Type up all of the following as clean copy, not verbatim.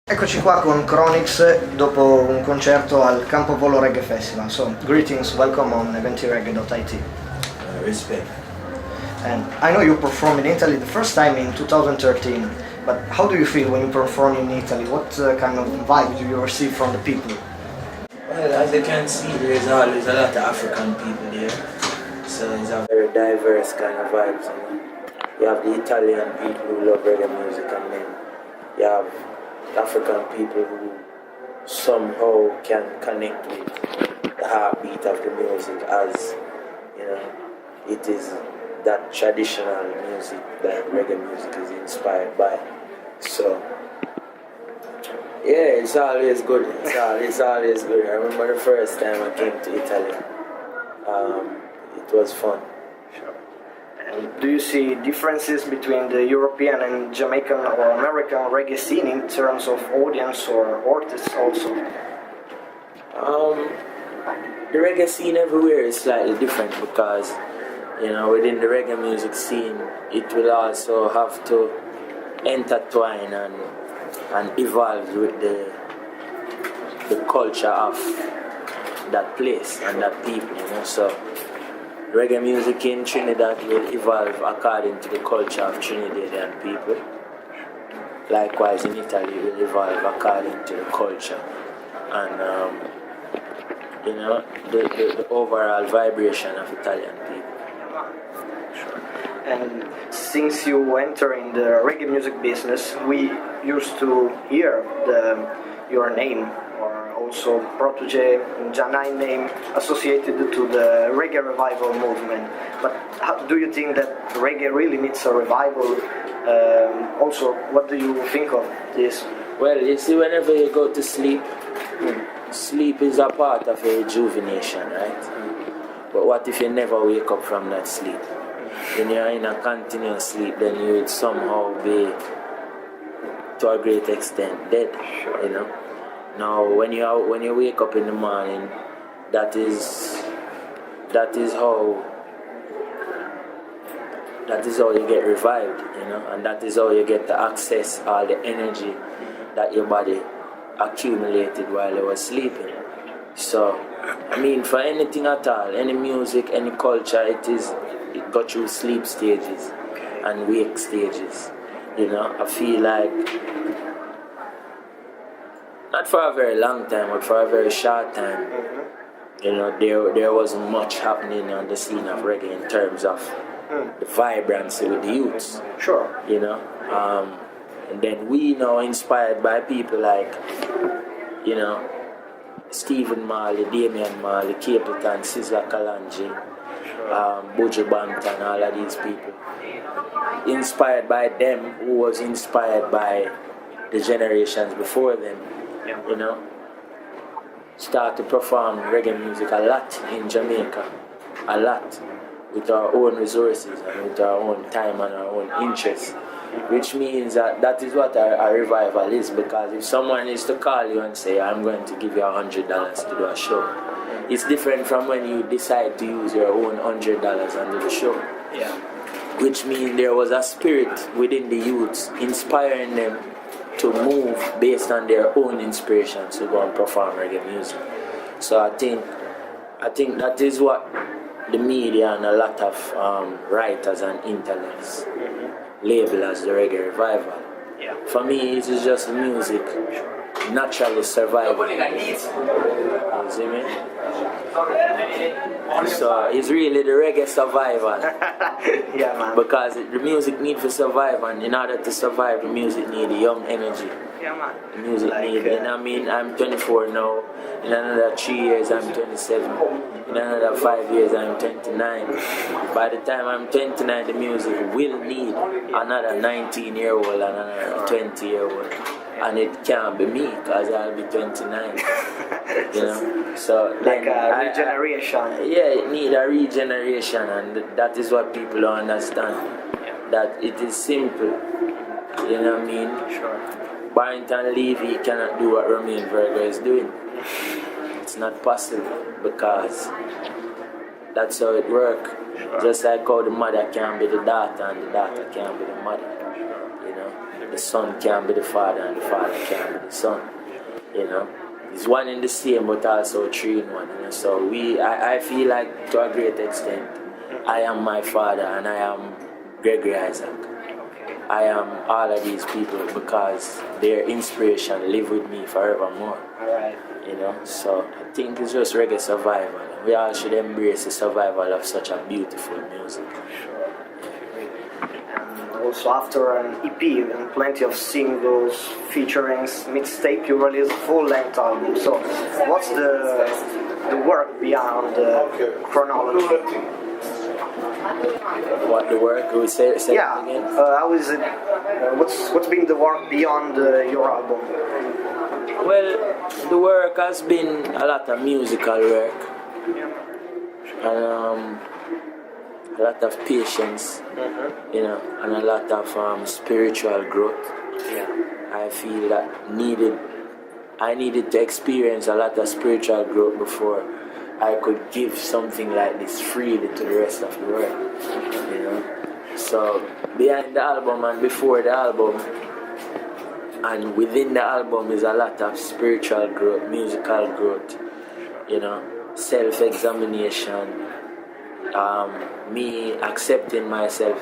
Eccoci qua con CHRONIXX dopo un concerto al Campo Polo Reggae Festival. So, greetings, welcome on Eventireggae.it. Respect. And I know you performed in Italy the first time in 2013, but how do you feel when you perform in Italy? What kind of vibe do you receive from the people? Well, as you can see, there's always a lot of African people here, so it's a very diverse kind of vibes. You have the Italian people who love reggae music, and then you have African people who somehow can connect with the heartbeat of the music, as you know, it is that traditional music that reggae music is inspired by. So yeah, it's always good. It's always good. I remember the first time I came to Italy. It was fun. Sure. And do you see differences between the European and Jamaican or American reggae scene in terms of audience or artists also? The reggae scene everywhere is slightly different because, you know, within the reggae music scene, it will also have to intertwine and evolve with the culture of that place and that people, you know. So reggae music in Trinidad will evolve according to the culture of Trinidadian people. Likewise in Italy it will evolve according to the culture and you know, the overall vibration of Italian people. Sure. And since you enter in the reggae music business, we used to hear your name, or also Protege Janai name, associated to the reggae revival movement. But how, do you think that reggae really needs a revival? Also, what do you think of this? Well, you see, whenever you go to sleep, sleep is a part of a rejuvenation, right? But what if you never wake up from that sleep? When you're in a continuous sleep, then you would somehow be, to a great extent, dead. You know. Now, when you wake up in the morning, that is how you get revived, you know, and that is how you get to access all the energy that your body accumulated while you were sleeping. So, I mean, for anything at all, any music, any culture, it got through sleep stages and wake stages. You know, I feel like, not for a very long time, but for a very short time, you know, there wasn't much happening on the scene of reggae in terms of the vibrancy with the youths. Sure. You know, and then we now inspired by people like, you know, Stephen Marley, Damian Marley, Capleton, Sizzla Kalonji, Buju Banton, all of these people. Inspired by them, who was inspired by the generations before them, you know. Start to perform reggae music a lot in Jamaica, a lot, with our own resources and with our own time and our own interests. Which means that is what a revival is, because if someone is to call you and say, I'm going to give you $100 to do a show, it's different from when you decide to use your own $100 and do the show. Yeah. Which means there was a spirit within the youths inspiring them to move based on their own inspirations to go and perform reggae music. So I think that is what the media and a lot of writers and intellects label as the reggae revival. Yeah. For me, it is just music naturally surviving. You see me? So it's really the reggae survival. Yeah, man. Because the music need to survive, and in order to survive, the music need young energy. Yeah, man. The music need, you know what I mean? I'm 24 now. In another 3 years, I'm 27. In another 5 years, I'm 29. By the time I'm 29, the music will need another 19-year-old and another 20-year-old. And it can't be me, because I'll be 29. You know? So like a regeneration. It need a regeneration, and that is what people don't understand. That it is simple. You know what I mean? Sure. Barrington Levy cannot do what Romain Virgo is doing. It's not possible, because That's how it works. Sure. Just like how the mother can be the daughter and the daughter can be the mother. You know, the son can be the father and the father can be the son. You know, it's one in the same but also three in one. You know? So I feel like to a great extent, I am my father and I am Gregory Isaac. I am all of these people because their inspiration live with me forevermore. Alright. You know, so I think it's just reggae survival. We all should embrace the survival of such a beautiful music. Sure. And also after an EP and plenty of singles, featurings, mixtape, you release a full-length album. So what's the work beyond chronology? What the work? Will we say Yeah. it again? How is it? What's been the work beyond your album? Well, the work has been a lot of musical work and a lot of patience, you know, and a lot of spiritual growth. Yeah. I feel that I needed to experience a lot of spiritual growth before I could give something like this freely to the rest of the world, you know. So behind the album and before the album and within the album is a lot of spiritual growth, musical growth, you know, self-examination, me accepting myself,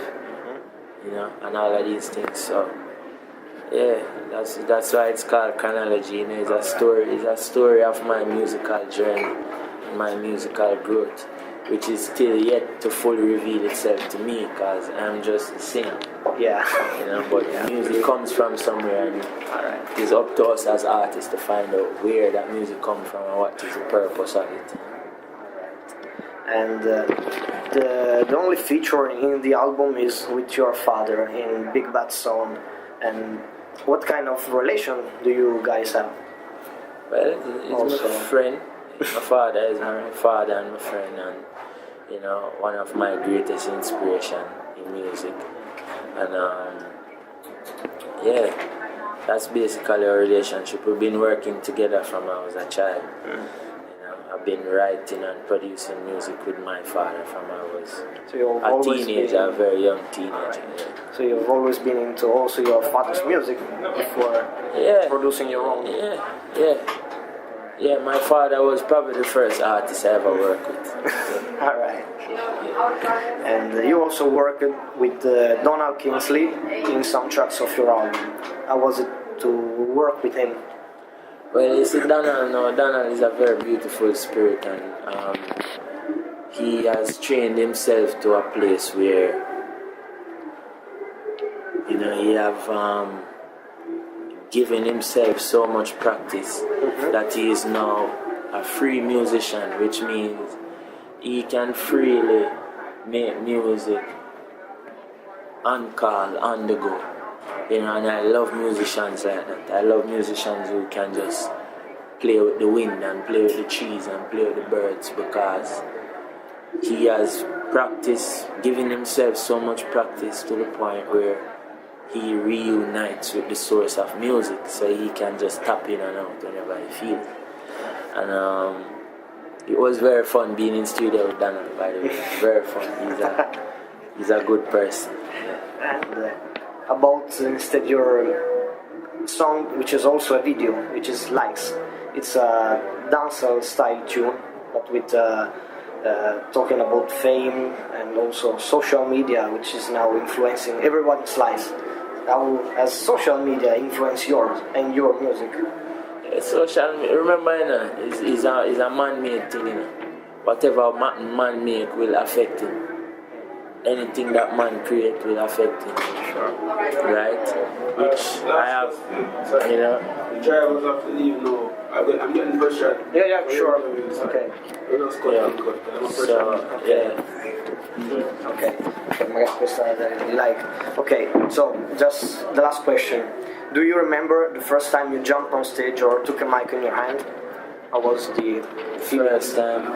you know, and all of these things. So yeah, that's why it's called chronology. You know, it's a story of my musical journey, my musical growth, which is still yet to fully reveal itself to me because I'm just a singer. Yeah. You know, but music comes from somewhere, and it's up to us as artists to find out where that music comes from and what is the purpose of it. And the only feature in the album is with your father in Big Bad Song. And what kind of relation do you guys have? Well, he's my friend. My father is my father and my friend, and you know, one of my greatest inspiration in music. And yeah, that's basically our relationship. We've been working together from I was a child. You know, I've been writing and producing music with my father from I was a teenager, a very young teenager. Yeah. So you've always been into also your father's music before producing your own? Yeah, my father was probably the first artist I ever worked with. Alright. And you also worked with Donald Kingsley in some tracks of your album. How was it to work with him? Well, you see, Donald is a very beautiful spirit, and he has trained himself to a place where, you know, he have given himself so much practice that he is now a free musician, which means he can freely make music on call, on the go. You know, and I love musicians like that. I love musicians who can just play with the wind and play with the trees and play with the birds, because he has practice, giving himself so much practice to the point where he reunites with the source of music, so he can just tap in and out whenever he feels. And it was very fun being in studio with Donald, by the way. Very fun. He's a good person. And about instead your song, which is also a video, which is Likes. It's a dancehall style tune, but with talking about fame and also social media, which is now influencing everyone's lives. How has social media influenced yours and your music? Social media, remember, you know, is a man-made thing, you know. Whatever man make will affect him. Anything that man create will affect him. Right? Which I have, you know. The drivers have to leave now. I'm getting pressured. Yeah, sure. Okay. Okay. Okay, so just the last question. Do you remember the first time you jumped on stage or took a mic in your hand? How was the first time?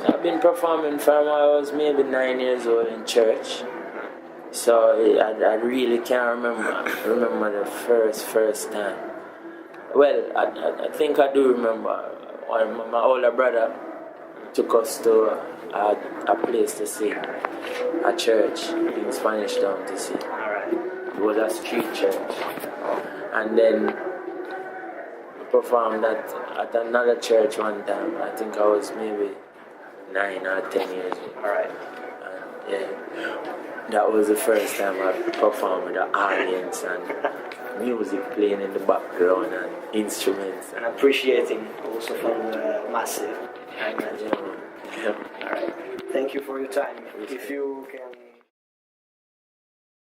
I've been performing from I was maybe 9 years old in church. So I really can't remember the first time. Well, I think I do remember. My older brother took us to a place to sing, a church in Spanish Town to sing. Alright. It was a street church. And then I performed at another church one time. I think I was maybe 9 or 10 years old. Alright. And yeah, that was the first time I performed with an audience and music playing in the background and instruments. And appreciating also from the massive, I imagine. Yeah. Alright. Thank you for your time. If you can